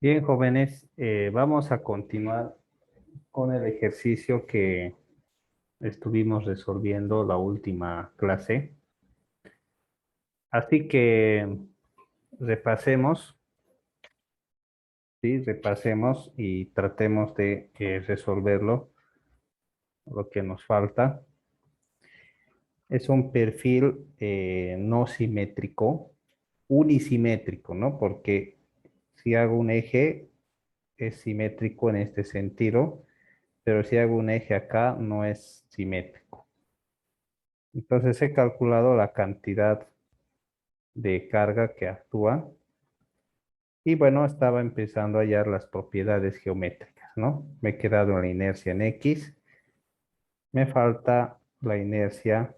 Bien, jóvenes, vamos a continuar con el ejercicio que estuvimos resolviendo la última clase. Así que repasemos, ¿sí? Repasemos y tratemos de resolverlo, lo que nos falta. Es un perfil no simétrico, unisimétrico, ¿no? Porque si hago un eje, es simétrico en este sentido, pero si hago un eje acá, no es simétrico. Entonces he calculado la cantidad de carga que actúa y bueno, estaba empezando a hallar las propiedades geométricas, ¿no? Me he quedado en la inercia en X, me falta la inercia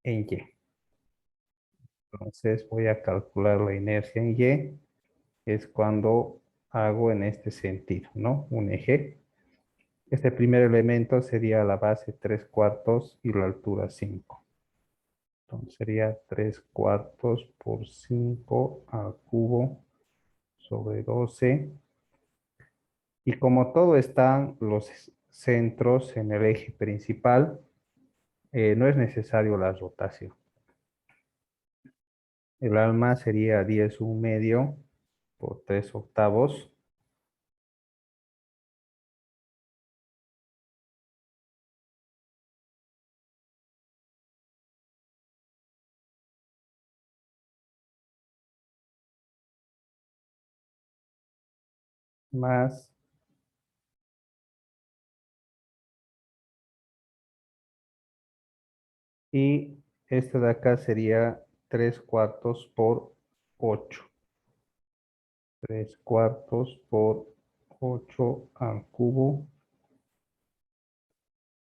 en Y. Entonces voy a calcular la inercia en Y, es cuando hago en este sentido, ¿no? Un eje. Este primer elemento sería la base 3 cuartos y la altura 5. Entonces sería 3 cuartos por 5 al cubo sobre 12. Y como todo están los centros en el eje principal, no es necesario la rotación. El alma sería 10 1/2 por 3 octavos. Más, y este de acá sería 3 cuartos por 8. 3 cuartos por 8 al cubo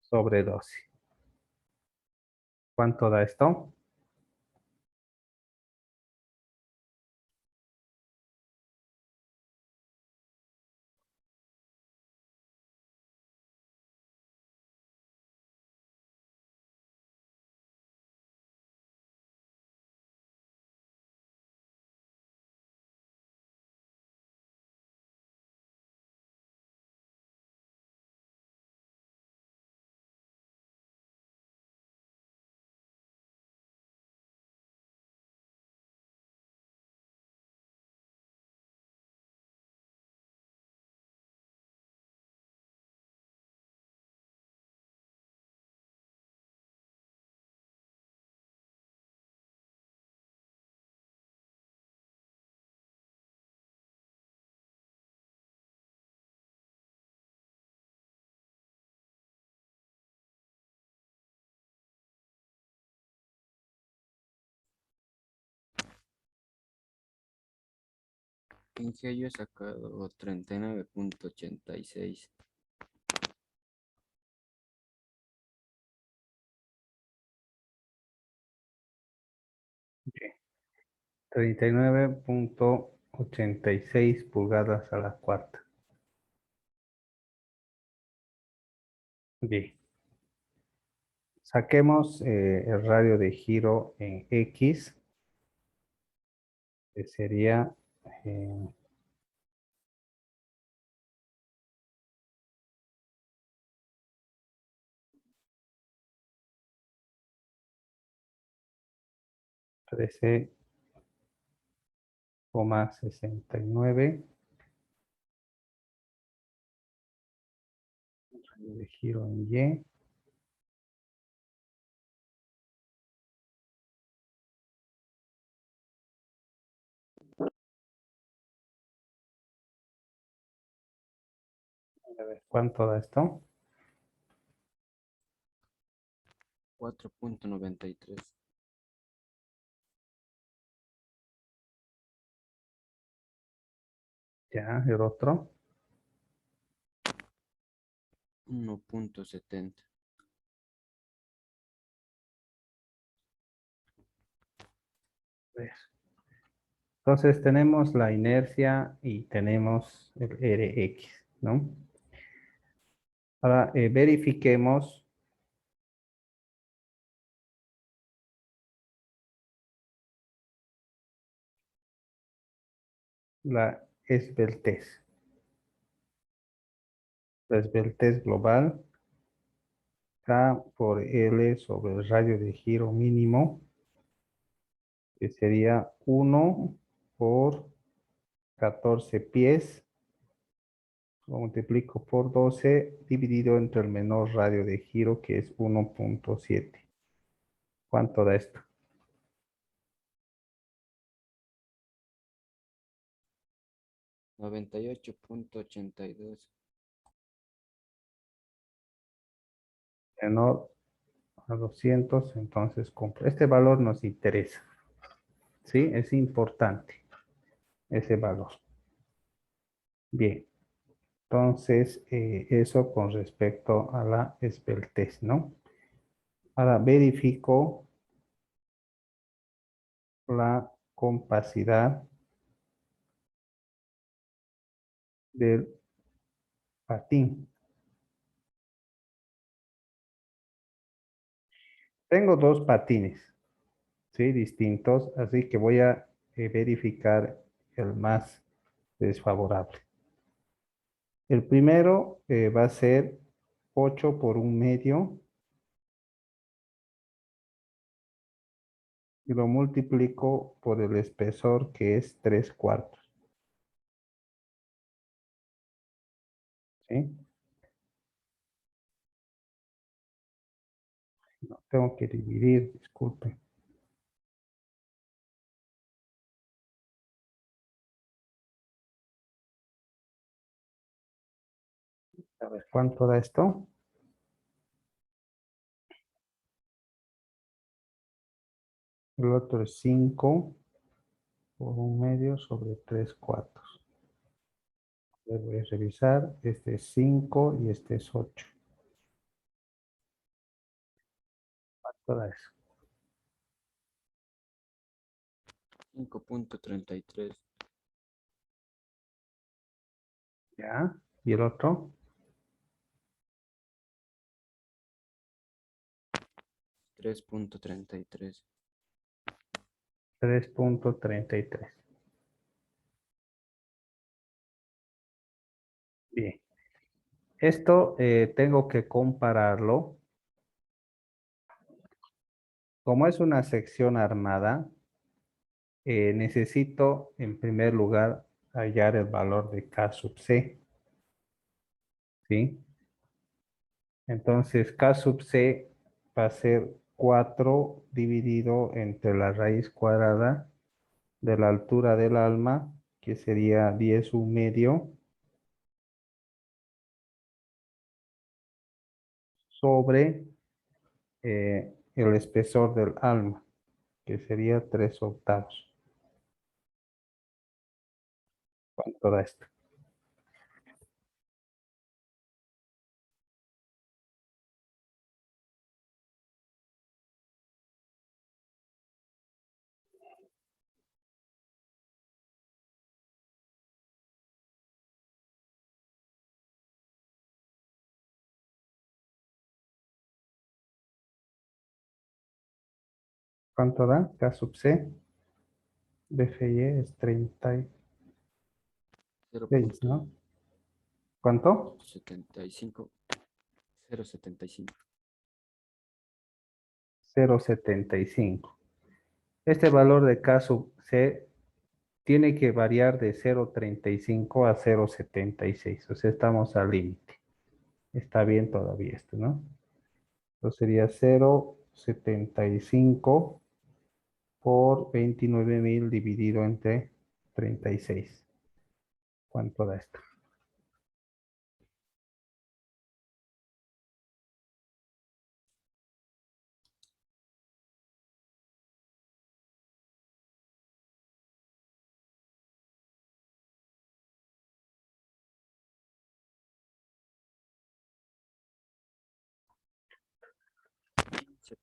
sobre 12. ¿Cuánto da esto? En que yo he sacado 39.86. Ok. 39,86 pulgadas a la cuarta. Bien. Saquemos el radio de giro en X, que sería eh, 13,69. Radio de giro en Y. A ver, ¿cuánto da esto? 4.93. Ya, el otro. 1.70. A ver. Entonces tenemos la inercia y tenemos el Rx, ¿no? Ahora verifiquemos esbeltez. La esbeltez global, K por L sobre el radio de giro mínimo, que sería 1 por 14 pies, lo multiplico por 12 dividido entre el menor radio de giro, que es 1.7. ¿Cuánto da esto? 98.82. Menor a 200, entonces compro. Este valor nos interesa, ¿sí? Es importante ese valor. Bien, entonces eso con respecto a la esbeltez, ¿no? Ahora verifico la compacidad del patín. Tengo dos patines, ¿sí? Distintos, así que voy a verificar el más desfavorable. El primero va a ser 8 por 1/2 y lo multiplico por el espesor, que es 3/4. ¿Sí? No, tengo que dividir, disculpe. A ver, ¿cuánto da esto? El otro es 5 por 1/2 sobre 3/4. Voy a revisar. Este es 5 y este es 8. ¿Cuánto da eso? 5.33. ¿Ya? ¿Y el otro? 3.33. 3.33. Bien. Esto tengo que compararlo. Como es una sección armada, necesito en primer lugar hallar el valor de K sub C. ¿Sí? Entonces K sub C va a ser 4 dividido entre la raíz cuadrada de la altura del alma, que sería 10 1/2, sobre el espesor del alma, que sería 3/8. ¿Cuánto da esto? 'K sub C de FY es 36, ¿no? ¿Cuánto? 0.75. 0.75. 0.75. Este valor de K sub C tiene que variar de 0.35 a 0.76. O sea, estamos al límite. Está bien todavía esto, ¿no? Entonces sería 0.75 por 29.000 dividido entre 36. ¿Cuánto da esto?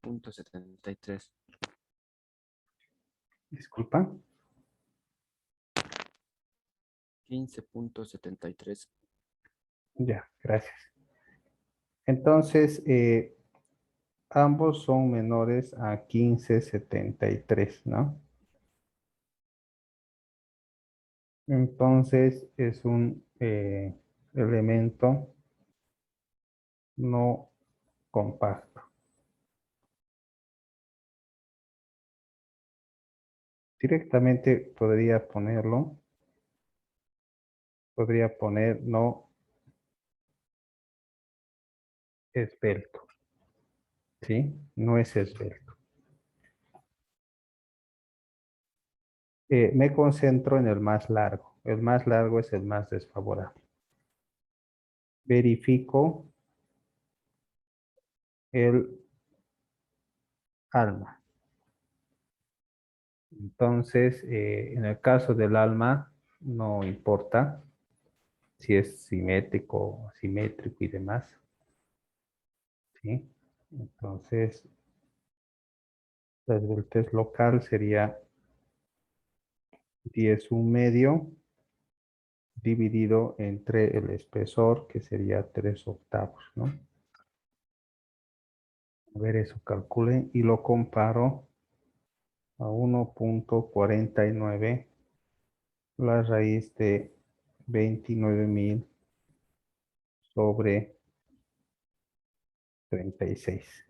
15.73. Disculpa. 15.73. Ya, gracias. Entonces, ambos son menores a 15.73, ¿no? Entonces es un elemento no compacto. Directamente podría poner no esbelto, ¿sí? No es esbelto. Me concentro en el más largo. El más largo es el más desfavorable. Verifico el alma. Entonces, en el caso del alma, no importa si es simétrico, asimétrico y demás, ¿sí? Entonces, la esbeltez local sería 10 1/2 dividido entre el espesor, que sería 3/8, ¿no? A ver, eso calcule y lo comparo a 1,49 la raíz de 29.000 sobre 36.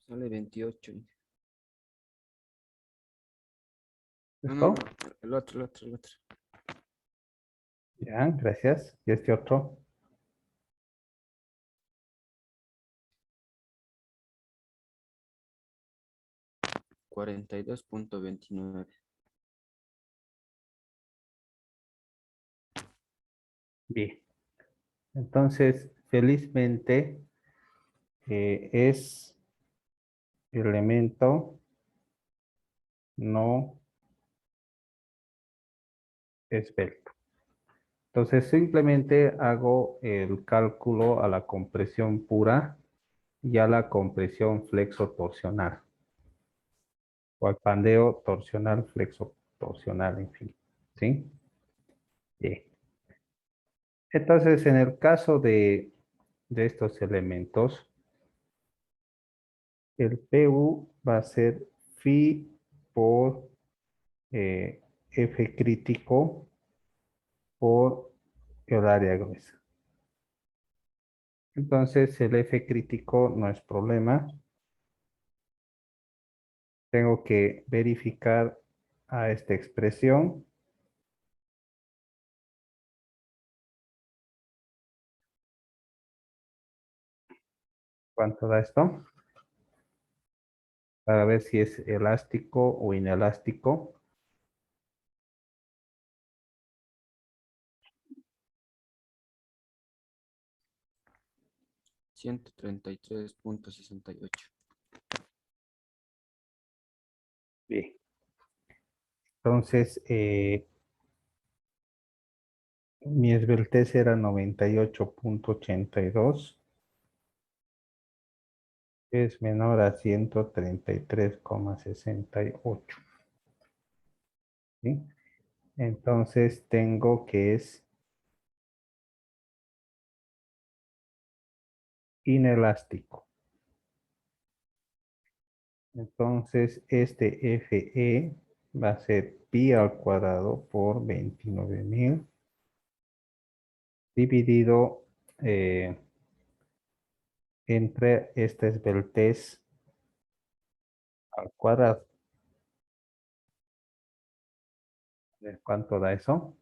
Sale 28. No, no, ¿Listo? no, el otro. Ya, gracias. ¿Y este otro? 42.29. Bien. Entonces, felizmente, es elemento no esbelto. Entonces, simplemente hago el cálculo a la compresión pura y a la compresión flexo-torsional, o al pandeo torsional, flexo-torsional, en fin. ¿Sí? Bien. Entonces, en el caso de estos elementos, el PU va a ser phi por F crítico por el área gruesa. Entonces, el F crítico no es problema. Tengo que verificar a esta expresión. ¿Cuánto da esto? Para ver si es elástico o inelástico. 133.68. Bien. Entonces, mi esbeltez era 98,82. Es menor a 133,68. ¿Sí? Entonces tengo que es inelástico. Entonces este Fe va a ser pi al cuadrado por 29.000 dividido entre esta esbeltez al cuadrado. ¿Cuánto da eso?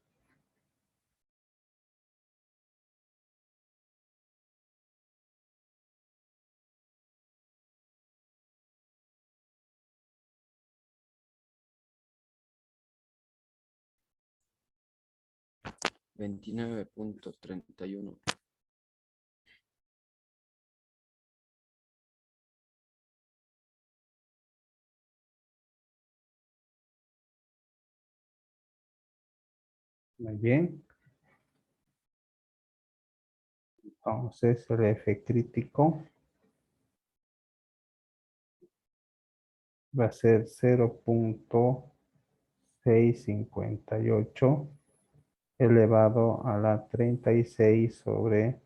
29.31. Muy bien. Entonces el F crítico va a ser 0.658 elevado a la 36 sobre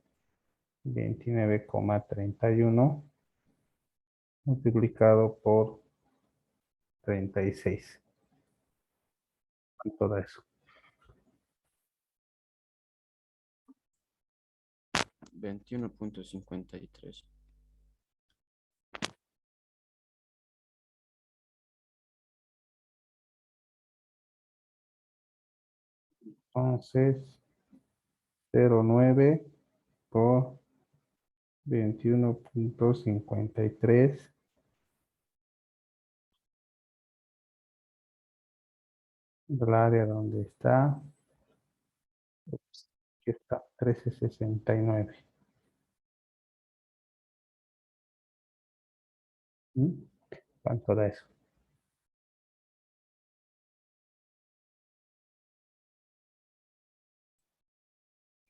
29,31 multiplicado por 36. ¿Cuánto da eso? 21.53. Entonces, 0,9 por 21.53 del área donde está. Ups, aquí está, 1369. ¿Mm? ¿Cuánto da eso?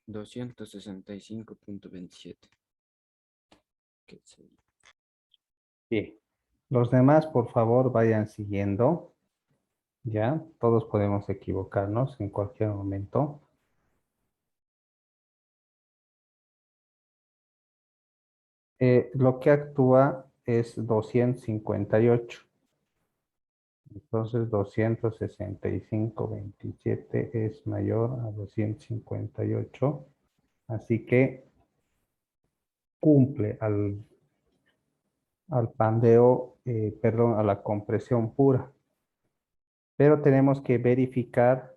265.27. ¿Qué sería? Bien. Los demás, por favor, vayan siguiendo. Ya, todos podemos equivocarnos en cualquier momento. Lo que actúa es 258. Entonces, 265,27 es mayor a 258. Así que cumple al pandeo, perdón, a la compresión pura. Pero tenemos que verificar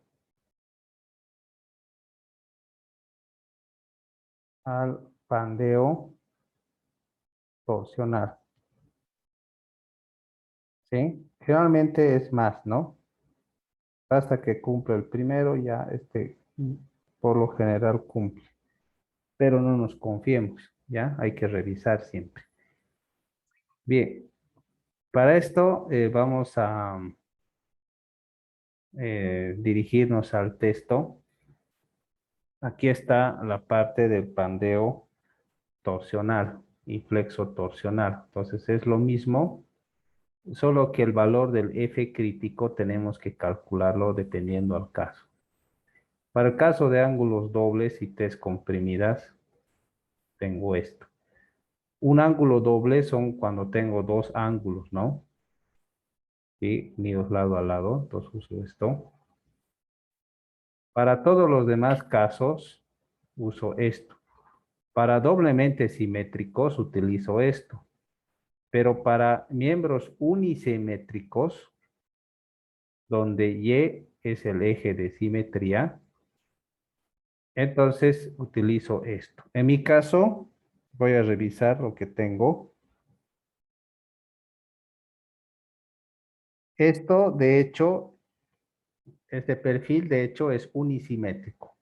al pandeo torsional. ¿Sí? Generalmente es más, ¿no? Hasta que cumple el primero, ya por lo general cumple. Pero no nos confiemos, ¿ya? Hay que revisar siempre. Bien, para esto vamos a dirigirnos al texto. Aquí está la parte del pandeo torsional y flexo torsional. Entonces es lo mismo, solo que el valor del F crítico tenemos que calcularlo dependiendo al caso. Para el caso de ángulos dobles y T's comprimidas, tengo esto. Un ángulo doble son cuando tengo dos ángulos, ¿no? Y unidos lado a lado, entonces uso esto. Para todos los demás casos, uso esto. Para doblemente simétricos, utilizo esto. Pero para miembros unisimétricos, donde Y es el eje de simetría, entonces utilizo esto. En mi caso, voy a revisar lo que tengo. Esto, de hecho, este perfil, de hecho, es unisimétrico.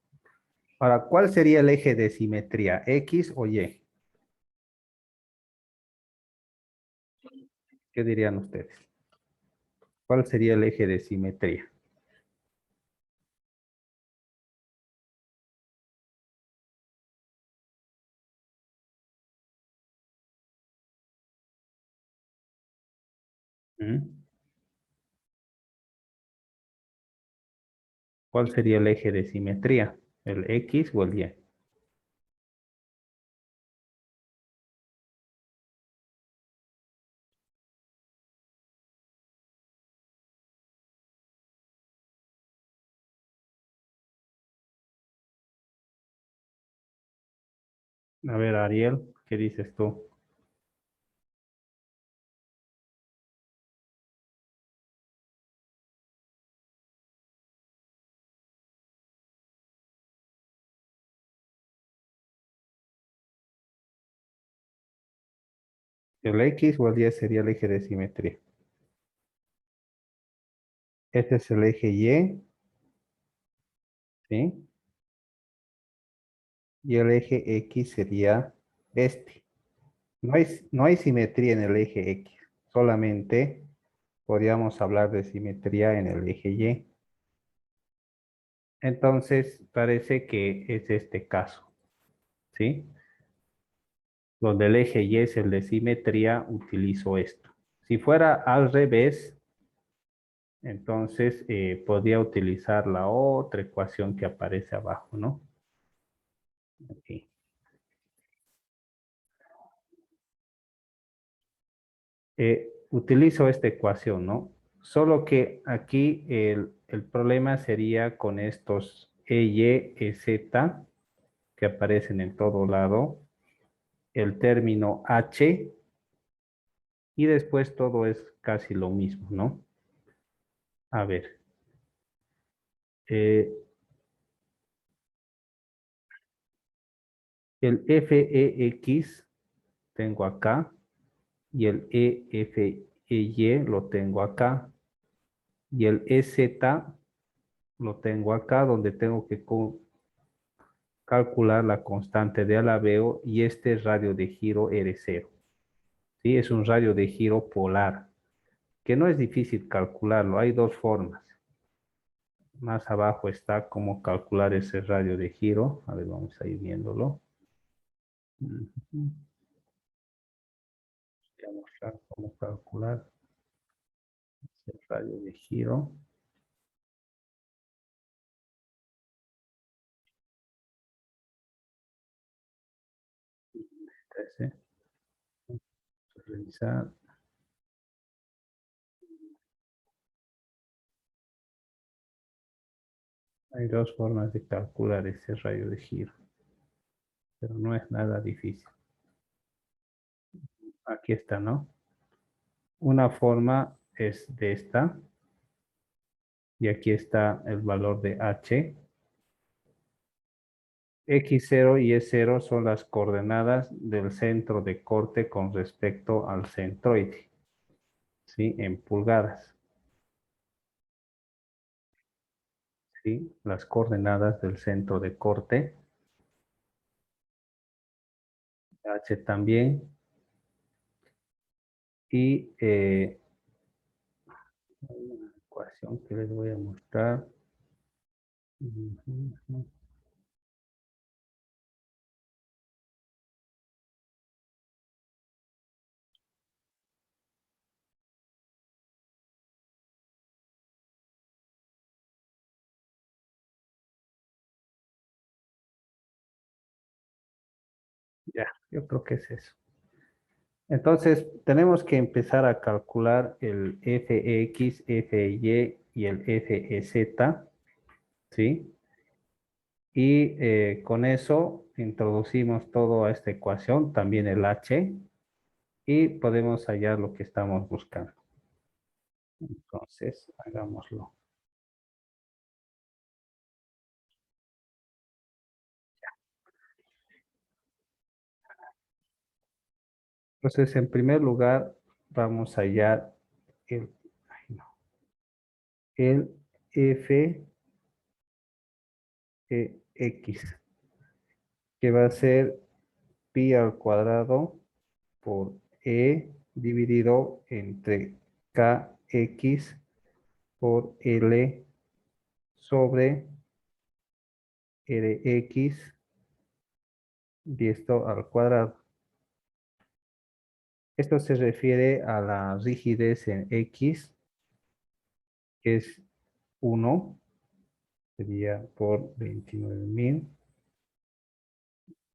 Ahora, ¿cuál sería el eje de simetría? ¿X o Y? ¿Qué dirían ustedes? ¿Cuál sería el eje de simetría? ¿Mm? ¿Cuál sería el eje de simetría? ¿El X o el Y? A ver, Ariel, ¿qué dices tú? ¿El X o el Y sería el eje de simetría? Este es el eje Y, ¿sí? Y el eje X sería este. No hay simetría en el eje X, solamente podríamos hablar de simetría en el eje Y. Entonces, parece que es este caso, ¿sí? Donde el eje Y es el de simetría, utilizo esto. Si fuera al revés, entonces podría utilizar la otra ecuación que aparece abajo, ¿no? Aquí. Utilizo esta ecuación, ¿no? Solo que aquí el problema sería con estos EY, EZ, que aparecen en todo lado, el término H, y después todo es casi lo mismo, ¿no? A ver. eh, el FEX tengo acá, y el EFEY lo tengo acá, y el EZ lo tengo acá, donde tengo que calcular la constante de alabeo y este radio de giro R0. ¿Sí? Es un radio de giro polar, que no es difícil calcularlo. Hay dos formas. Más abajo está cómo calcular ese radio de giro. A ver, vamos a ir viéndolo. Ujú. Voy a mostrar cómo calcular ese radio de giro. Ese. Vamos a revisar. Hay dos formas de calcular ese radio de giro, pero no es nada difícil. Aquí está, ¿no? Una forma es de esta, y aquí está el valor de H. X0 y E0 son las coordenadas del centro de corte con respecto al centroide, ¿sí? En pulgadas, ¿sí? Las coordenadas del centro de corte, H también, y hay una ecuación que les voy a mostrar. Ya, yo creo que es eso. Entonces, tenemos que empezar a calcular el FX, FY y el FEZ, ¿sí? Y con eso introducimos todo a esta ecuación, también el H, y podemos hallar lo que estamos buscando. Entonces, hagámoslo. Entonces, en primer lugar, vamos a hallar el, ay, no, el FX, que va a ser pi al cuadrado por E dividido entre KX por L sobre Rx y esto al cuadrado. Esto se refiere a la rigidez en X, que es 1, sería por 29.000,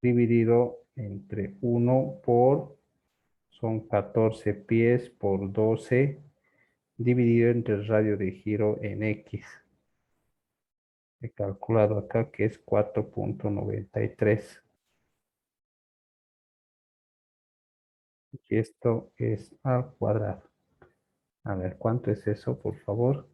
dividido entre 1 por, son 14 pies por 12, dividido entre el radio de giro en X. He calculado acá que es 4.93. Y esto es al cuadrado. A ver, ¿cuánto es eso, por favor?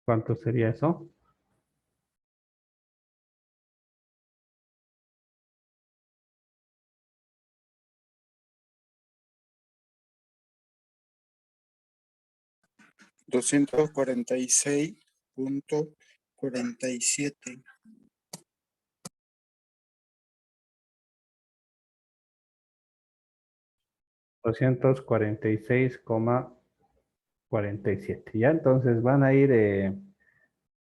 ¿Cuánto sería eso? 246,47. 246,47. Ya, entonces van a ir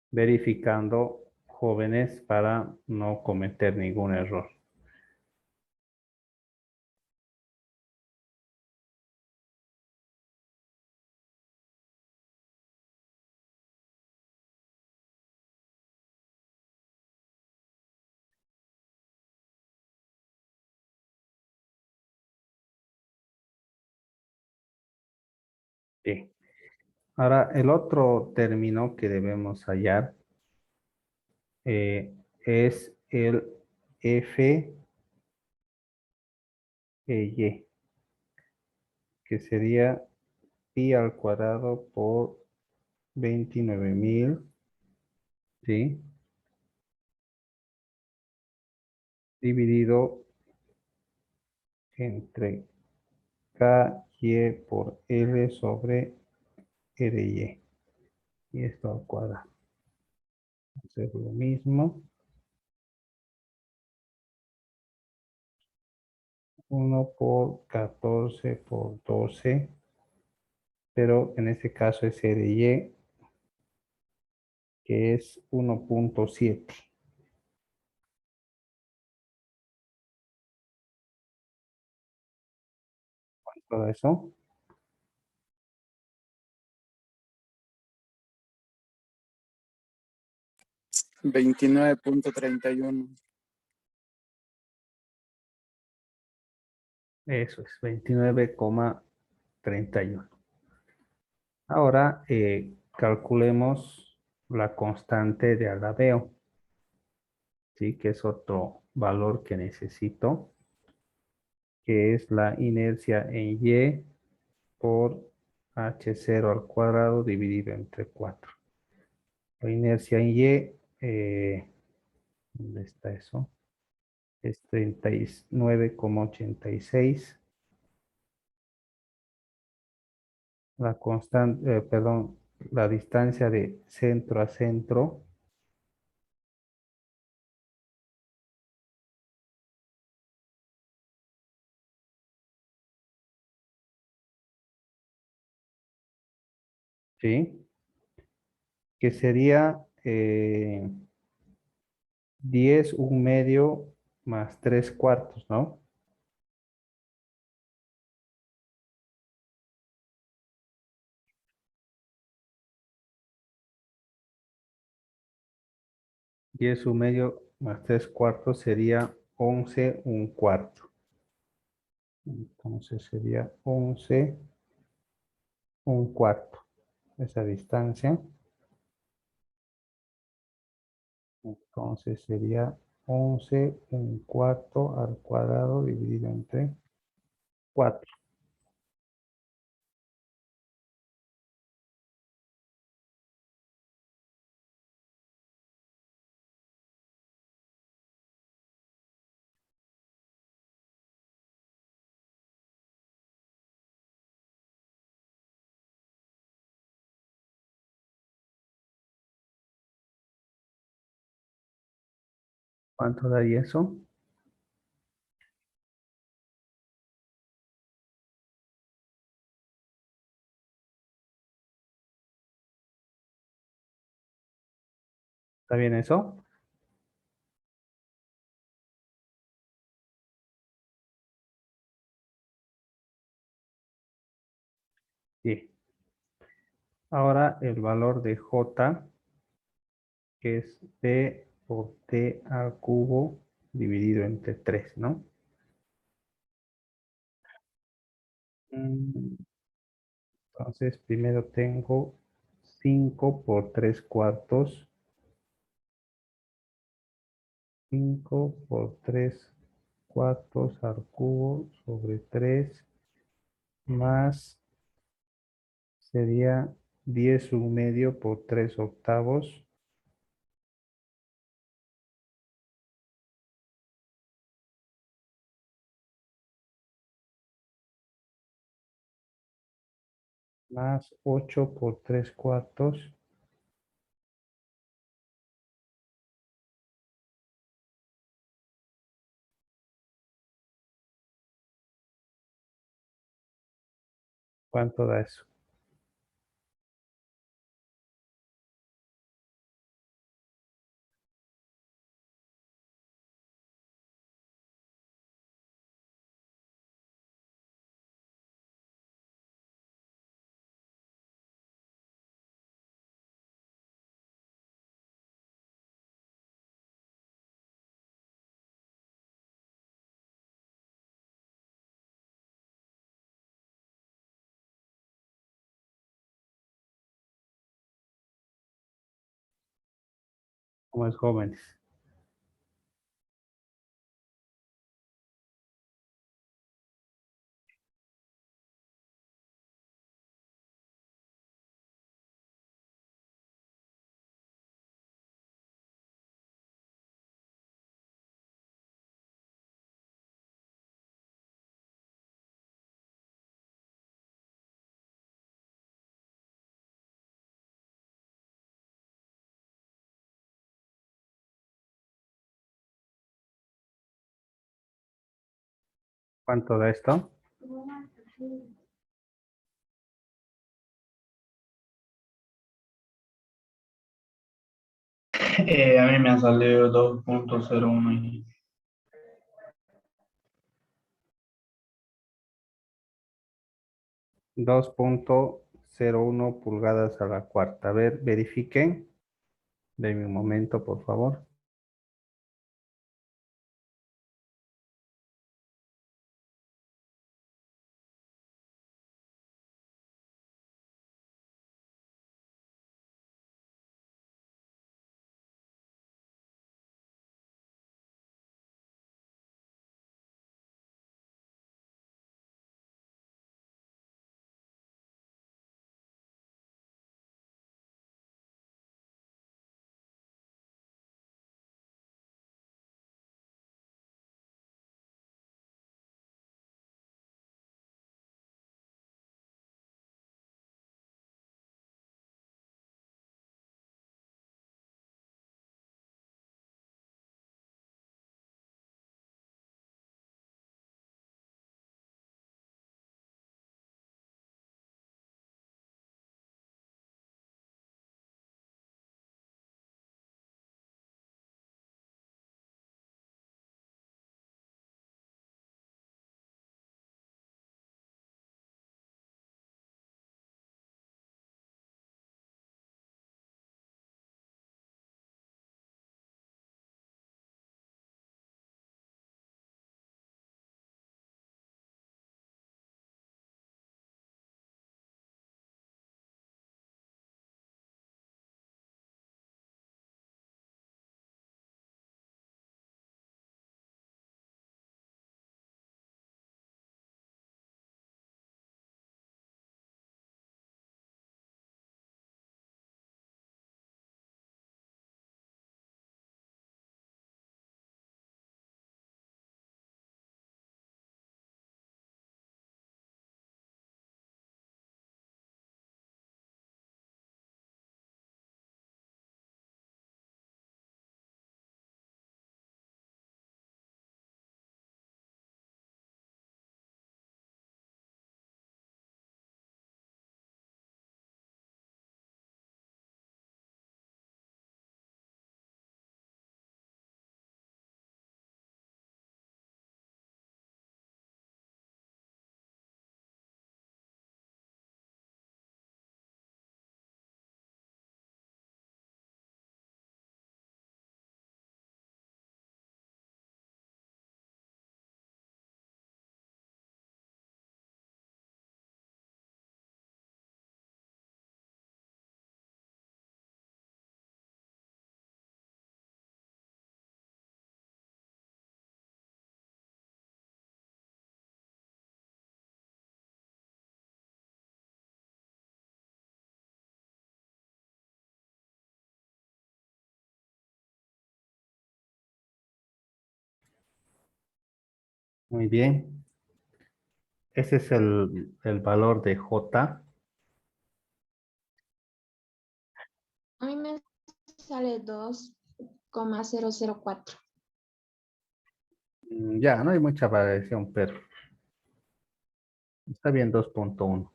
verificando, jóvenes, para no cometer ningún error. Sí. Ahora, el otro término que debemos hallar es el F e Y, que sería pi al cuadrado por 29.000, ¿sí? Dividido entre KY por L sobre RY. Y esto al cuadrado. Hacer lo mismo. 1 por 14 por 12. Pero en este caso es RY, que es 1.7. Todo eso. 29,31. Eso es 29,31. Ahora calculemos la constante de alabeo, ¿sí? Que es otro valor que necesito, que es la inercia en Y por H0 al cuadrado dividido entre 4. La inercia en Y, ¿dónde está eso? Es 39,86. La constante, perdón, la distancia de centro a centro, ¿sí? Que sería 10 un medio más 3 cuartos, ¿no? 10 un medio más 3 cuartos sería 11 un cuarto. Entonces sería 11 un cuarto. Esa distancia. Entonces sería 11 un cuarto al cuadrado dividido entre 4. ¿Cuánto daría eso? ¿Está bien eso? Sí. Ahora el valor de J, que es P por T al cubo dividido entre 3, ¿no? Entonces primero tengo 5 por 3 cuartos. 5 por 3 cuartos al cubo sobre 3 más sería 10 un medio por 3 octavos. Más 8 por 3 cuartos. ¿Cuánto da eso? ¿Cómo es, jóvenes? ¿Cuánto da esto? A mí me ha salido 2.01 y 2.01 pulgadas a la cuarta. A ver, verifiquen. Denme un momento, por favor. Muy bien. Ese es el valor de J. A mí me sale 2,004. Ya, no hay mucha variación, pero está bien 2.1.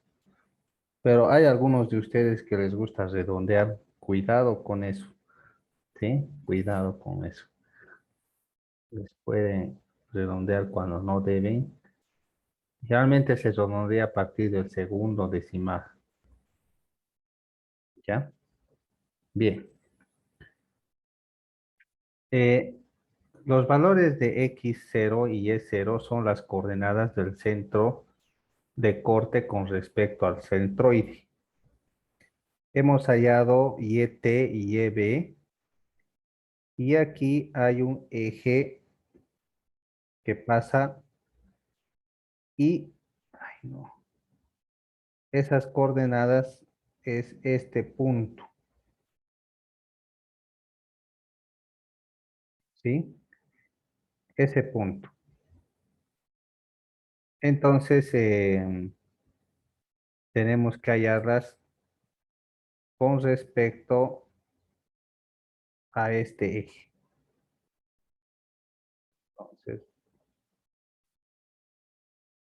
Pero hay algunos de ustedes que les gusta redondear. Cuidado con eso. ¿Sí? Cuidado con eso. Les pueden redondear cuando no deben. Realmente se redondea a partir del segundo decimal. ¿Ya? Bien. Eh, los valores de x0 y y0 son las coordenadas del centro de corte con respecto al centroide. Hemos hallado YT y YB. Y aquí hay un eje que pasa y, ay no, esas coordenadas es este punto, ¿sí? Ese punto. Entonces, tenemos que hallarlas con respecto a este eje. Entonces,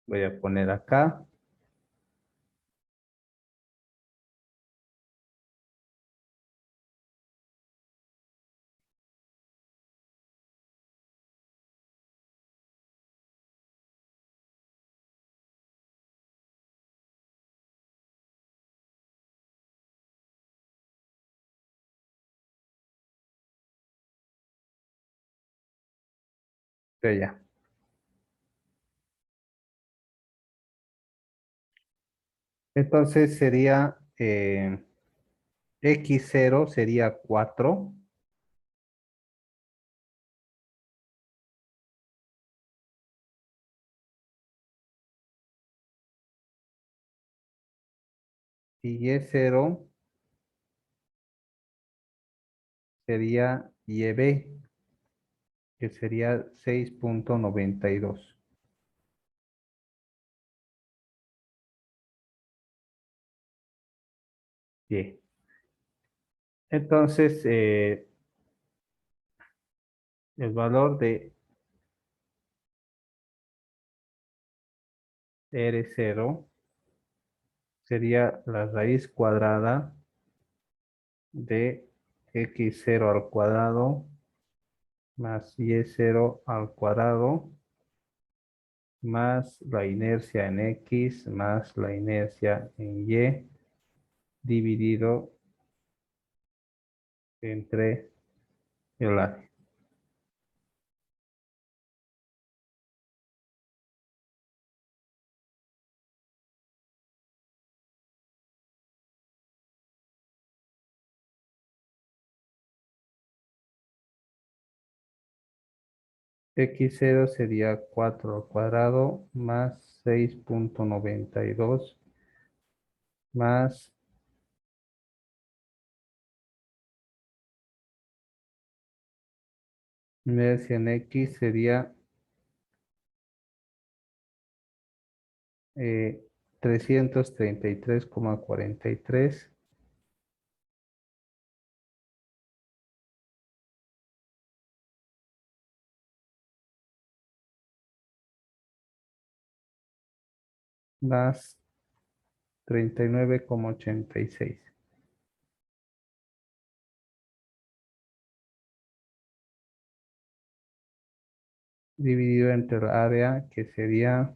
voy a poner acá. Ya. Entonces sería x0 sería 4 y y0 sería yb, que sería 6.92. Bien. Entonces, el valor de R0 sería la raíz cuadrada de x0 al cuadrado más y0 al cuadrado más la inercia en x más la inercia en y dividido entre el área. X0 sería 4 al cuadrado más 6.92 más inercia en x sería 333,43 más 39,86 dividido entre el área que sería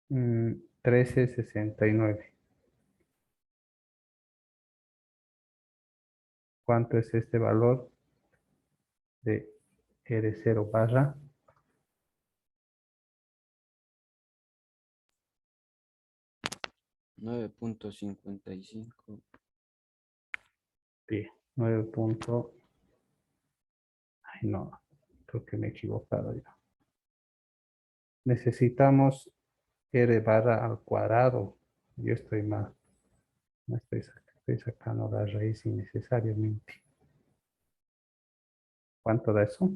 1369. ¿Cuánto es este valor de R0 barra? 9.55. Bien, 9 punto. Ay, no, creo que me he equivocado ya. Necesitamos R barra al cuadrado. Yo estoy mal. No estoy sacando la raíz innecesariamente. ¿Cuánto da eso?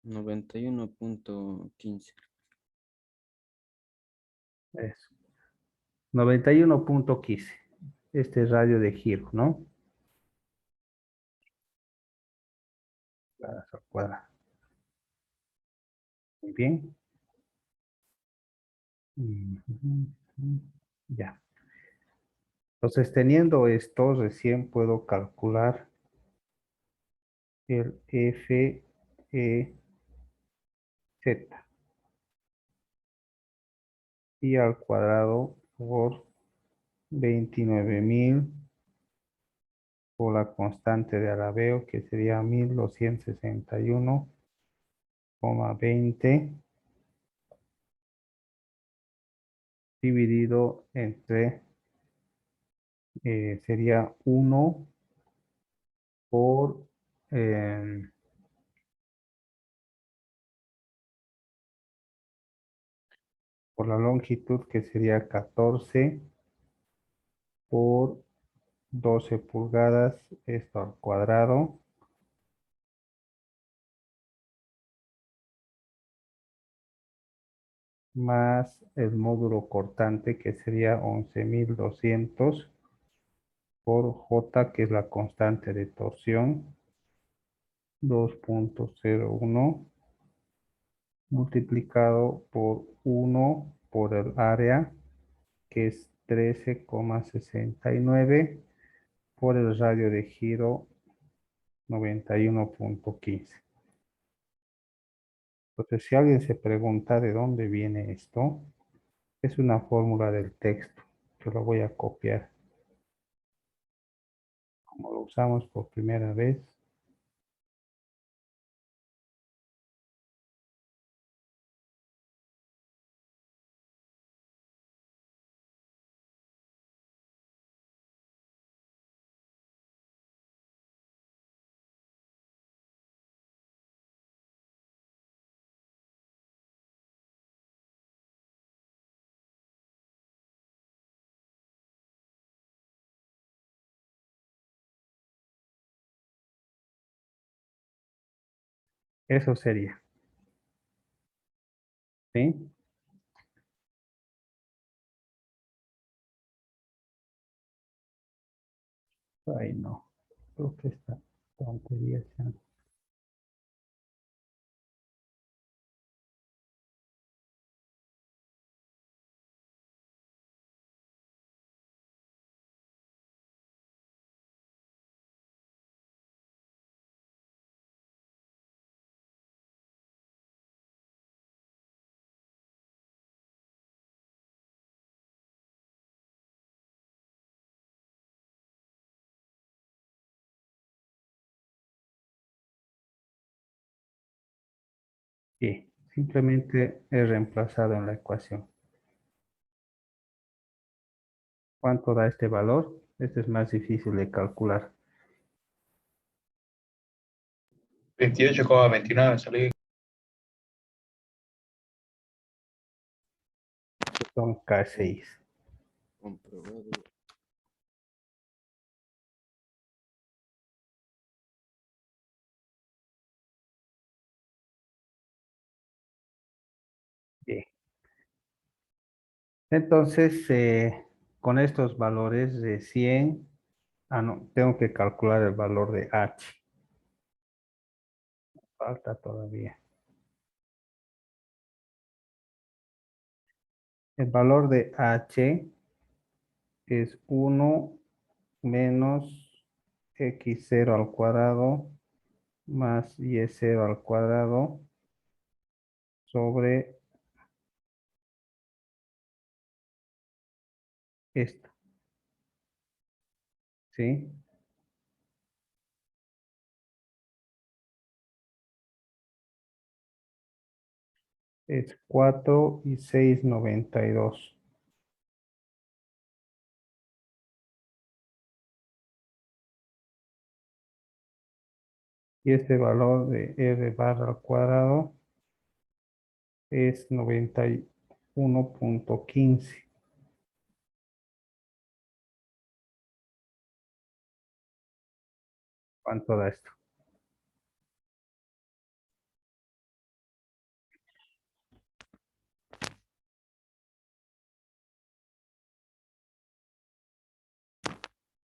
91.15. Eso. 91.15. Este radio de giro, ¿no? Al cuadrado. Muy bien. Ya. Entonces, teniendo esto, recién puedo calcular el F, E, Z. Y al cuadrado por 29.000 por la constante de Arabeo, que sería 1261,20 dividido entre, sería 1 por, por la longitud, que sería 14 por 12 pulgadas, esto al cuadrado, más el módulo cortante, que sería 11.200 por J, que es la constante de torsión, 2.01 multiplicado por 1 por el área, que es 13,69 por el radio de giro 91.15. Entonces, si alguien se pregunta de dónde viene esto, es una fórmula del texto. Yo lo voy a copiar. Como lo usamos por primera vez, eso sería. ¿Sí? Ay, no. Creo que esta tontería ya. Sí, simplemente he reemplazado en la ecuación. ¿Cuánto da este valor? Este es más difícil de calcular. 28,29 salí. Son K6. Comprobado. Bien. Entonces, con estos valores de 100, no, tengo que calcular el valor de H. Falta todavía. El valor de H es 1 menos x0 al cuadrado más y0 al cuadrado sobre esto, ¿sí? Es 4,692. Y este valor de R barra al cuadrado es 91.15. ¿Cuánto da esto?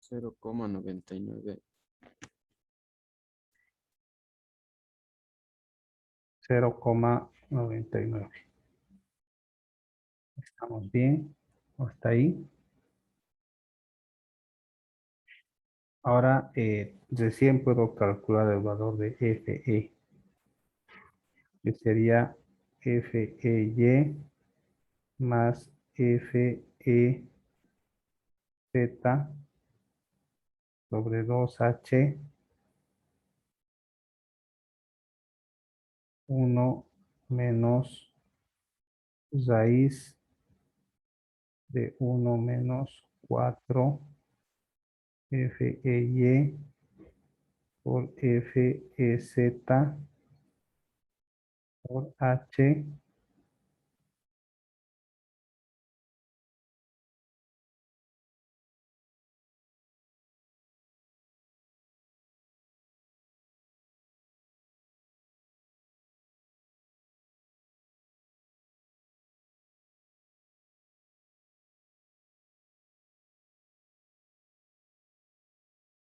0,99. 0,99. Estamos bien. Hasta ahí. Ahora recién puedo calcular el valor de FE, que sería FEY más FEZ sobre 2H 1 menos raíz de 1 menos 4 FEY por FEZ por H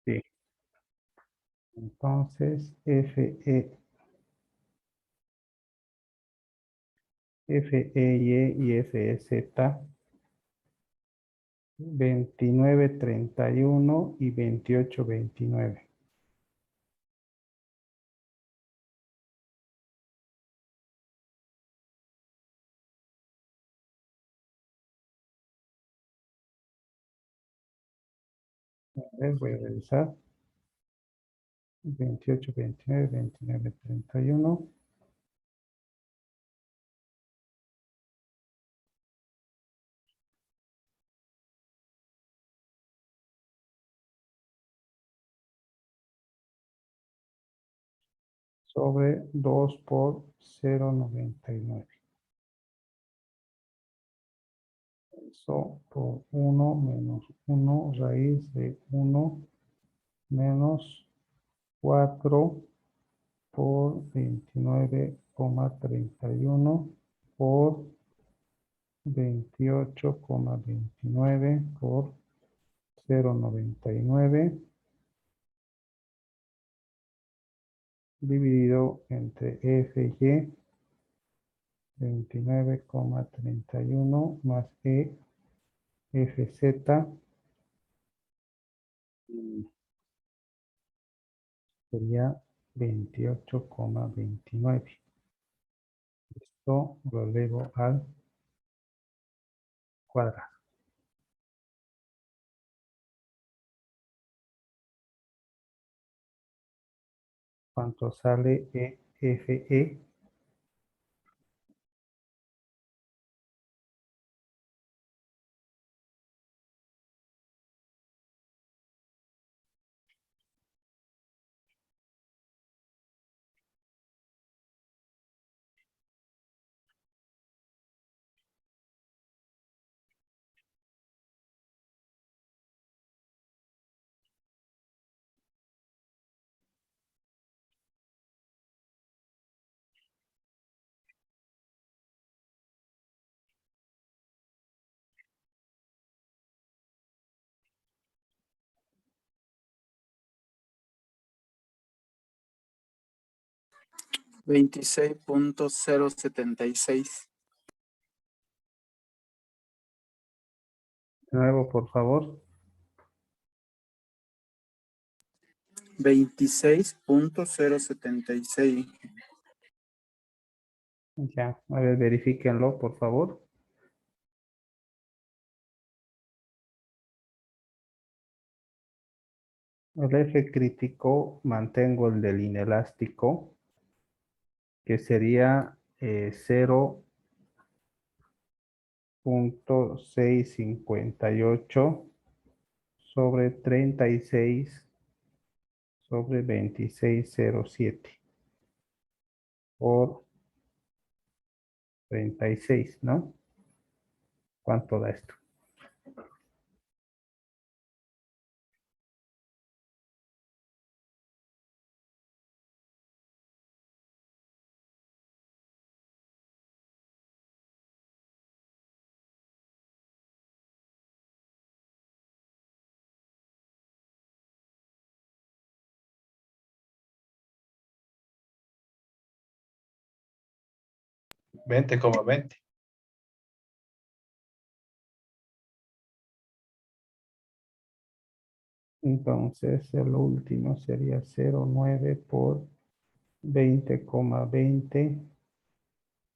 sí. Entonces, FEY y FEZ 29,31 y 28,29. A ver, voy a revisar. 28,29, 29,31. Sobre 2 por 0,99. Eso por 1 menos 1 raíz de 1 menos 4 por 29,31 por 28,29 por 0,99 dividido entre FY 29,31 más FZ sería 28,29. Esto lo elevo al cuadrado. ¿Cuánto sale FE? $26.076. De nuevo, por favor. 26.076. Ya, a ver, verifíquenlo, por favor. El F crítico, mantengo el del inelástico, que sería 0,658 sobre 36 sobre 26,07 por 36, ¿no? ¿Cuánto da esto? 20,20. Entonces, el último sería 0,9 por 20,20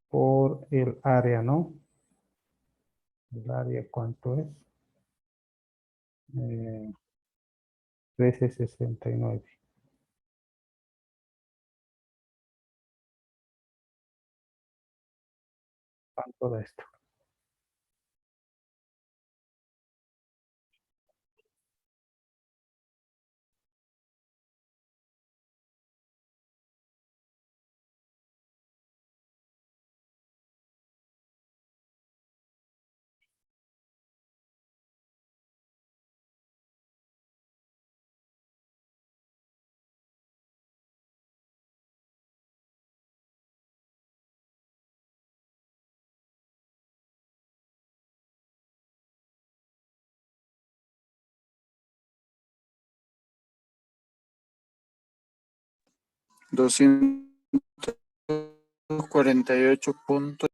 por el área, ¿no? ¿El área cuánto es? 1369. ¿Cuánto da esto? $248.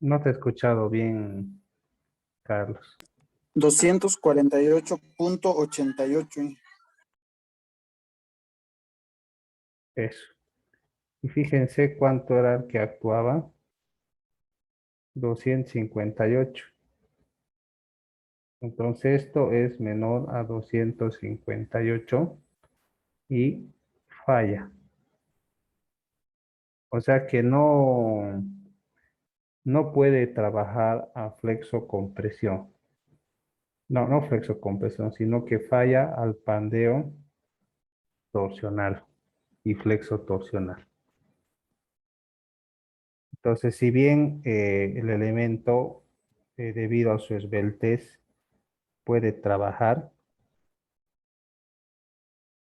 No te he escuchado bien, Carlos. 248.88. Eso. Y fíjense cuánto era el que actuaba. 258. Entonces esto es menor a 258 y falla. O sea que no puede trabajar a flexocompresión. No, no flexocompresión, sino que falla al pandeo torsional y flexotorsional. Entonces, si bien el elemento, debido a su esbeltez, puede trabajar,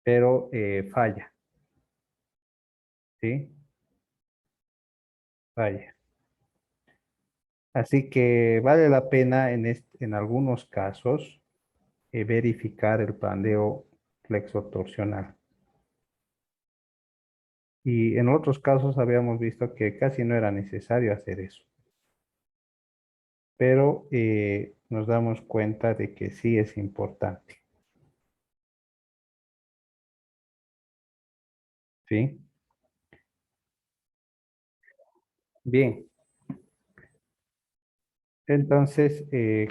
pero falla, ¿sí? Falla. Así que vale la pena en algunos casos verificar el pandeo flexotorsional. Y en otros casos habíamos visto que casi no era necesario hacer eso. Pero nos damos cuenta de que sí es importante. ¿Sí? Bien. Entonces,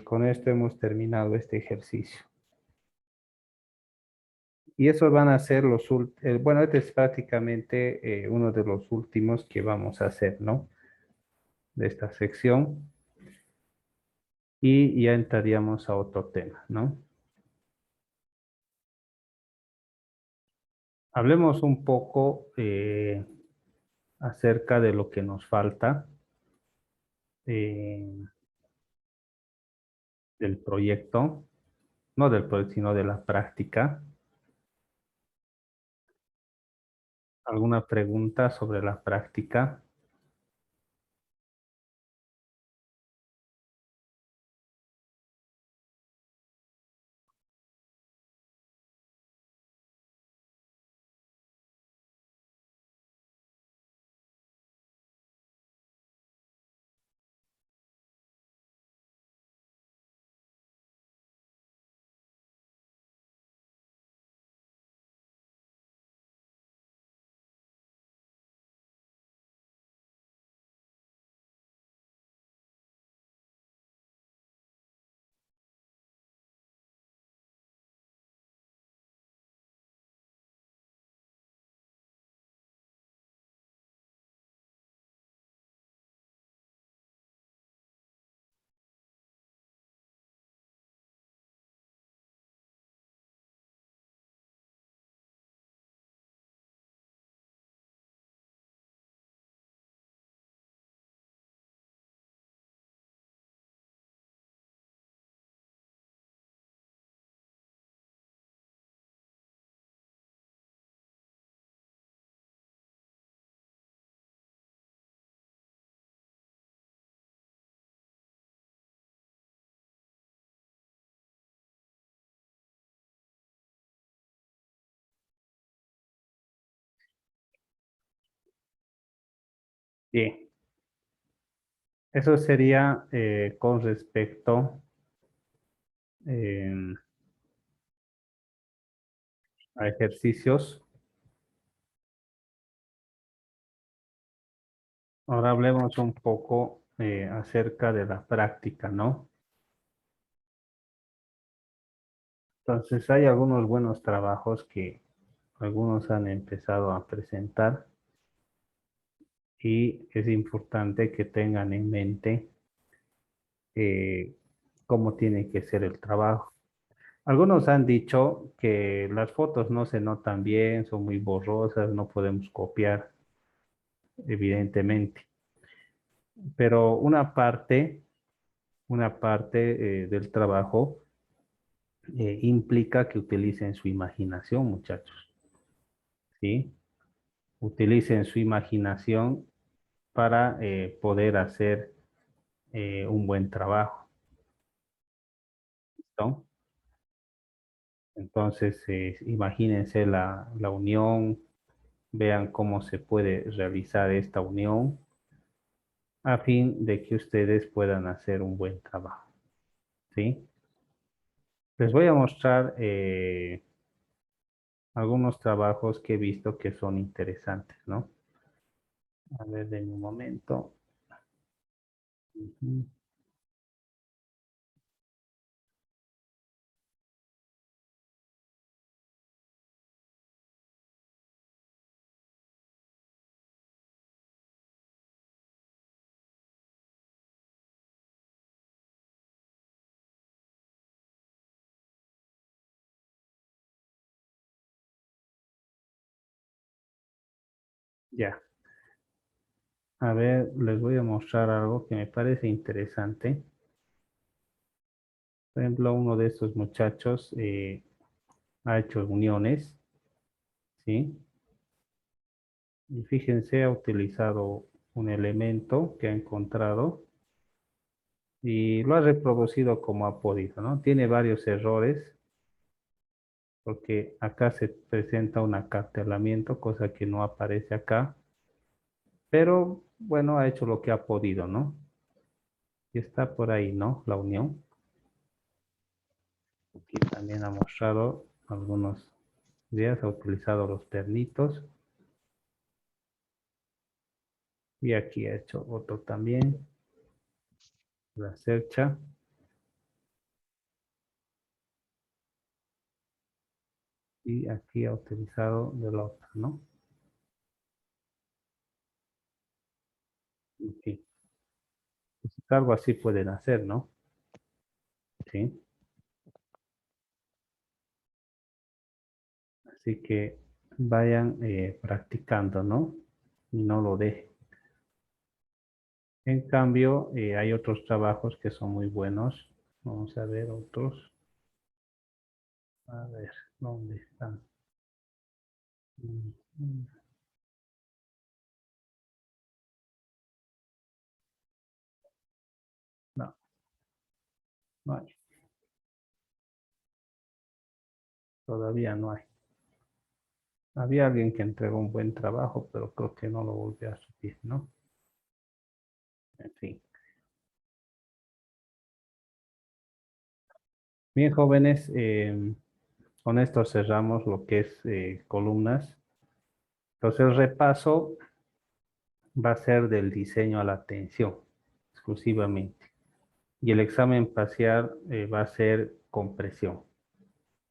con esto hemos terminado este ejercicio. Y esos van a ser bueno, este es prácticamente uno de los últimos que vamos a hacer, ¿no? De esta sección. Y ya entraríamos a otro tema, ¿no? Hablemos un poco acerca de lo que nos falta eh, del proyecto, no del proyecto, sino de la práctica. ¿Alguna pregunta sobre la práctica? Bien. Eso sería con respecto a ejercicios. Ahora hablemos un poco acerca de la práctica, ¿no? Entonces hay algunos buenos trabajos que algunos han empezado a presentar y es importante que tengan en mente eh, cómo tiene que ser el trabajo. Algunos han dicho que las fotos no se notan bien, son muy borrosas, no podemos copiar, evidentemente. Pero una parte del trabajo implica que utilicen su imaginación, muchachos, ¿sí? Utilicen su imaginación para poder hacer un buen trabajo, ¿no? Entonces, imagínense la unión, vean cómo se puede realizar esta unión a fin de que ustedes puedan hacer un buen trabajo, ¿sí? Les voy a mostrar algunos trabajos que he visto que son interesantes, ¿no? A ver, denme un momento. Ujú. Ya. A ver, les voy a mostrar algo que me parece interesante. Por ejemplo, uno de estos muchachos ha hecho uniones, ¿sí? Y fíjense, ha utilizado un elemento que ha encontrado y lo ha reproducido como ha podido, ¿no? Tiene varios errores porque acá se presenta un acartelamiento, cosa que no aparece acá, pero bueno, ha hecho lo que ha podido, ¿no? Y está por ahí, ¿no? La unión. Aquí también ha mostrado algunos días, ha utilizado los ternitos. Y aquí ha hecho otro también, la cercha. Y aquí ha utilizado de la otra, ¿no? En fin, pues algo así pueden hacer, ¿no? Sí. Así que vayan practicando, ¿no? Y no lo dejen. En cambio, hay otros trabajos que son muy buenos. Vamos a ver otros. A ver, ¿dónde están? Mm, No, no hay. Todavía no hay. Había alguien que entregó un buen trabajo, pero creo que no lo volvió a subir, ¿no? En fin. Bien, jóvenes, con esto cerramos lo que es columnas. Entonces, el repaso va a ser del diseño a la atención, exclusivamente. Y el examen parcial va a ser con presión.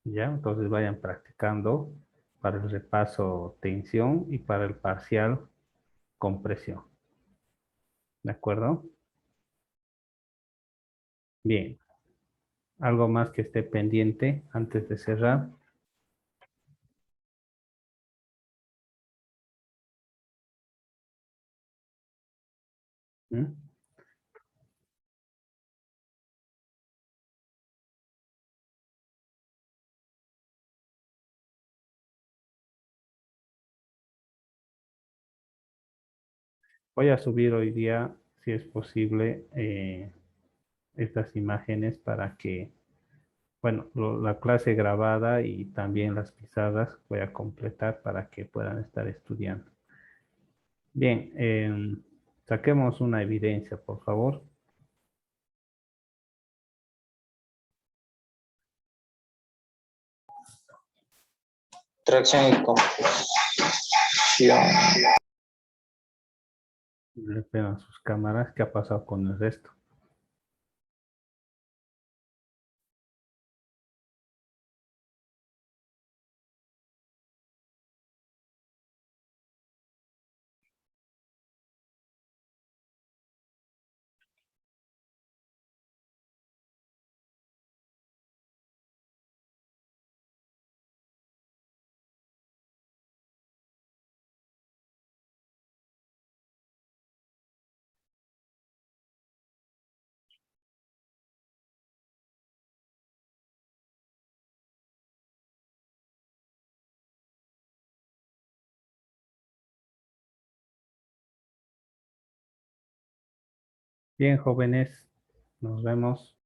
¿Ya? Entonces, vayan practicando para el repaso tensión y para el parcial compresión. ¿De acuerdo? Bien. ¿Algo más que esté pendiente antes de cerrar? ¿Mm? Voy a subir hoy día, si es posible, estas imágenes para que, bueno, la clase grabada y también las pisadas voy a completar para que puedan estar estudiando. Bien, Saquemos una evidencia, por favor. Tracción y composición. Le pegan sus cámaras. ¿Qué ha pasado con el resto? Bien, jóvenes, nos vemos.